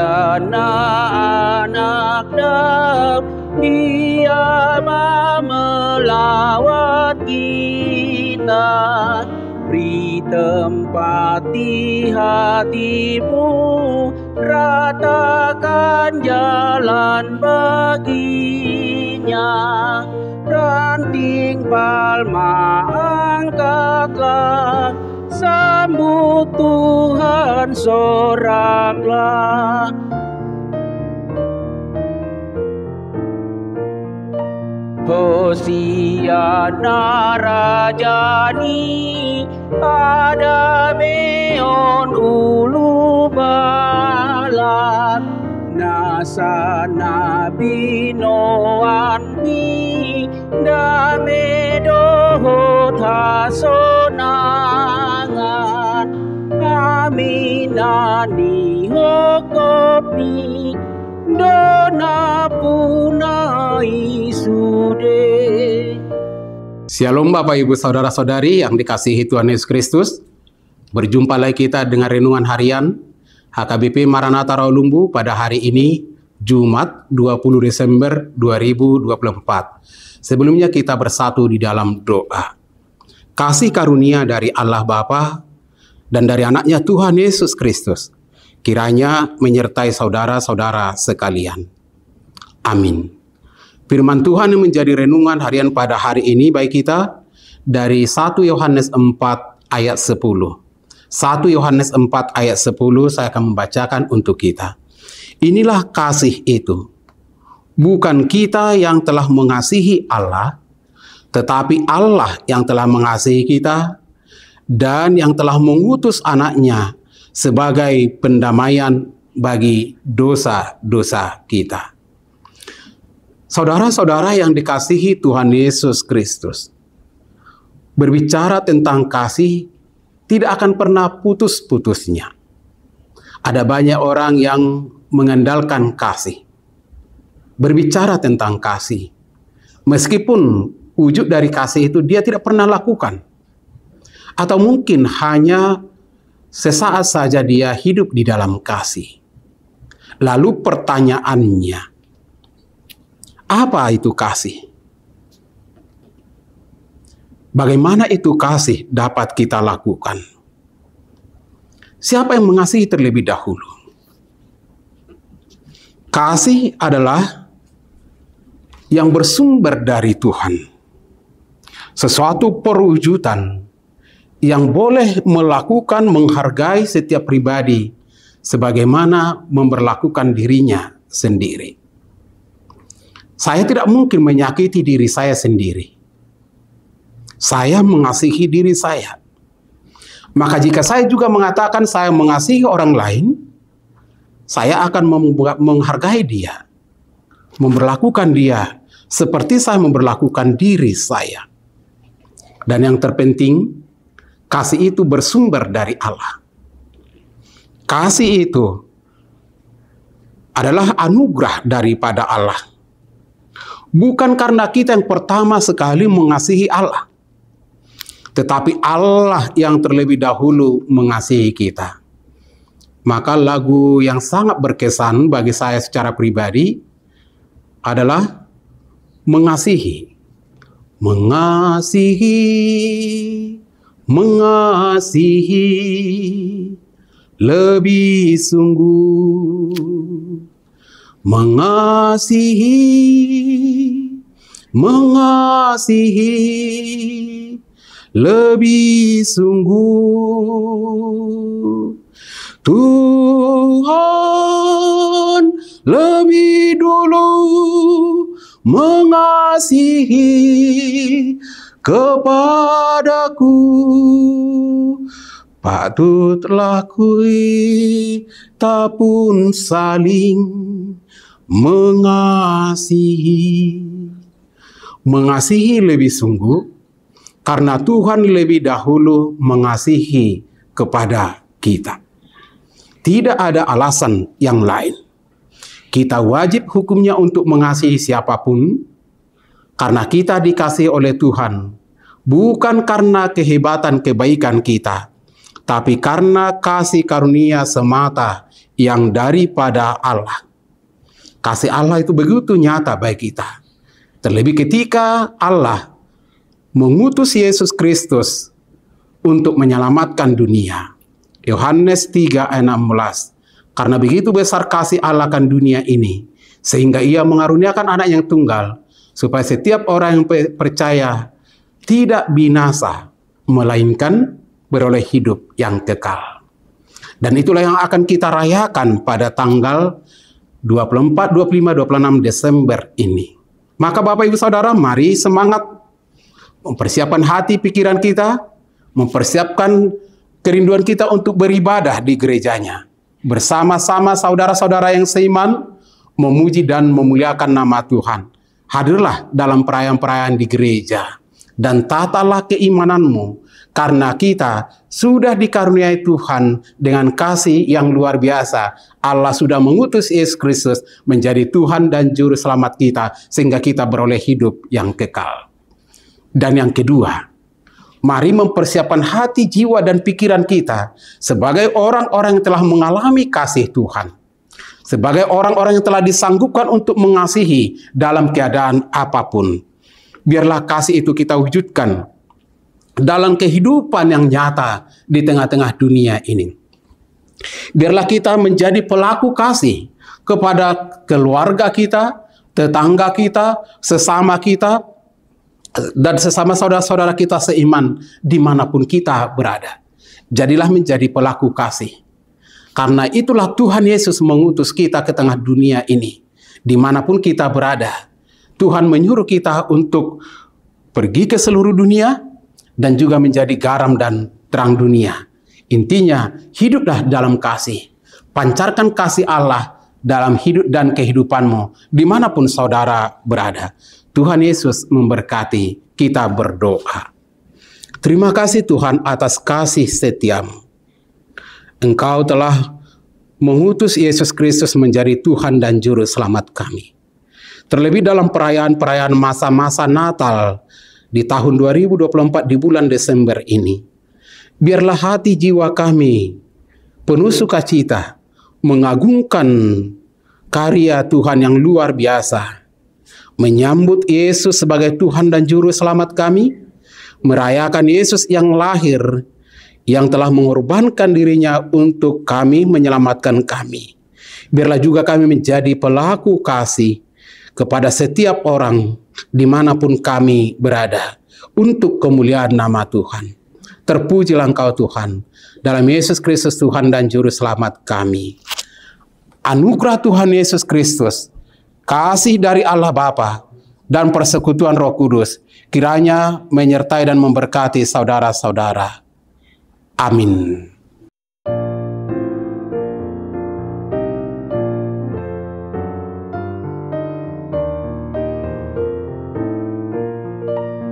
anak Daud, Dia melawat kita. Beri tempat di hatimu, ratakan jalan baginya. Ranting palma angkatlah, sambut Tuhan soraklah. Hosiana rajani, ada meon ulu balak. Nasa nabi noanmi, dame dohot hasonangan. Aminani hokopni, dona punai sude. Shalom Bapak Ibu Saudara-saudari yang dikasihi Tuhan Yesus Kristus. Berjumpa lagi kita dengan renungan harian HKBP Maranatha Rawalumbu pada hari ini Jumat 20 Desember 2024. Sebelumnya kita bersatu di dalam doa. Kasih karunia dari Allah Bapa dan dari anaknya Tuhan Yesus Kristus kiranya menyertai saudara-saudara sekalian. Amin. Firman Tuhan yang menjadi renungan harian pada hari ini bagi kita dari 1 Yohanes 4 ayat 10. 1 Yohanes 4 ayat 10 saya akan membacakan untuk kita. Inilah kasih itu. Bukan kita yang telah mengasihi Allah, tetapi Allah yang telah mengasihi kita dan yang telah mengutus anaknya sebagai pendamaian bagi dosa-dosa kita. Saudara-saudara yang dikasihi Tuhan Yesus Kristus, berbicara tentang kasih tidak akan pernah putus-putusnya. Ada banyak orang yang mengandalkan kasih. Berbicara tentang kasih, meskipun wujud dari kasih itu dia tidak pernah lakukan. Atau mungkin hanya sesaat saja dia hidup di dalam kasih. Lalu pertanyaannya, apa itu kasih? Bagaimana itu kasih dapat kita lakukan? Siapa yang mengasihi terlebih dahulu? Kasih adalah yang bersumber dari Tuhan. Sesuatu perwujudan yang boleh melakukan menghargai setiap pribadi sebagaimana memperlakukan dirinya sendiri. Saya tidak mungkin menyakiti diri saya sendiri. Saya mengasihi diri saya. Maka jika saya juga mengatakan saya mengasihi orang lain, saya akan menghargai dia, memperlakukan dia seperti saya memperlakukan diri saya. Dan yang terpenting, kasih itu bersumber dari Allah. Kasih itu adalah anugerah daripada Allah. Bukan karena kita yang pertama sekali mengasihi Allah, tetapi Allah yang terlebih dahulu mengasihi kita. Maka lagu yang sangat berkesan bagi saya secara pribadi adalah mengasihi. Mengasihi, mengasihi, lebih sungguh. Mengasihi, mengasihi, lebih sungguh. Tuhan lebih dulu mengasihi kepadaku, patutlah kita pun saling mengasihi. Mengasihi lebih sungguh karena Tuhan lebih dahulu mengasihi kepada kita. Tidak ada alasan yang lain. Kita wajib hukumnya untuk mengasihi siapapun karena kita dikasihi oleh Tuhan, bukan karena kehebatan kebaikan kita, tapi karena kasih karunia semata yang daripada Allah. Kasih Allah itu begitu nyata bagi kita. Terlebih ketika Allah mengutus Yesus Kristus untuk menyelamatkan dunia. Yohanes 3 ayat 16. Karena begitu besar kasih Allah akan dunia ini, sehingga ia mengaruniakan anak yang tunggal, supaya setiap orang yang percaya tidak binasa, melainkan beroleh hidup yang kekal. Dan itulah yang akan kita rayakan pada tanggal 24, 25, 26 Desember ini. Maka Bapak Ibu Saudara, mari semangat mempersiapkan hati pikiran kita, mempersiapkan kerinduan kita untuk beribadah di gerejanya. Bersama-sama saudara-saudara yang seiman, memuji dan memuliakan nama Tuhan. Hadirlah dalam perayaan-perayaan di gereja, dan tatalah keimananmu, karena kita sudah dikaruniai Tuhan dengan kasih yang luar biasa. Allah sudah mengutus Yesus Kristus menjadi Tuhan dan Juru Selamat kita, sehingga kita beroleh hidup yang kekal. Dan yang kedua, mari mempersiapkan hati, jiwa, dan pikiran kita sebagai orang-orang yang telah mengalami kasih Tuhan. Sebagai orang-orang yang telah disanggupkan untuk mengasihi dalam keadaan apapun. Biarlah kasih itu kita wujudkan dalam kehidupan yang nyata di tengah-tengah dunia ini. Biarlah kita menjadi pelaku kasih kepada keluarga kita, tetangga kita, sesama kita, dan sesama saudara-saudara kita seiman dimanapun kita berada. Jadilah menjadi pelaku kasih. Karena itulah Tuhan Yesus mengutus kita ke tengah dunia ini. Dimanapun kita berada, Tuhan menyuruh kita untuk pergi ke seluruh dunia dan juga menjadi garam dan terang dunia. Intinya, hiduplah dalam kasih. Pancarkan kasih Allah dalam hidup dan kehidupanmu dimanapun saudara berada. Tuhan Yesus memberkati. Kita berdoa. Terima kasih Tuhan atas kasih setiamu. Engkau telah mengutus Yesus Kristus menjadi Tuhan dan Juru Selamat kami. Terlebih dalam perayaan-perayaan masa-masa Natal di tahun 2024 di bulan Desember ini. Biarlah hati jiwa kami penuh sukacita mengagungkan karya Tuhan yang luar biasa. Menyambut Yesus sebagai Tuhan dan Juru Selamat kami, merayakan Yesus yang lahir, yang telah mengorbankan dirinya untuk kami, menyelamatkan kami. Biarlah juga kami menjadi pelaku kasih kepada setiap orang dimanapun kami berada, untuk kemuliaan nama Tuhan. Terpujilah Engkau Tuhan, dalam Yesus Kristus Tuhan dan Juru Selamat kami. Anugerah Tuhan Yesus Kristus, kasih dari Allah Bapa, dan persekutuan Roh Kudus kiranya menyertai dan memberkati saudara-saudara. Amin.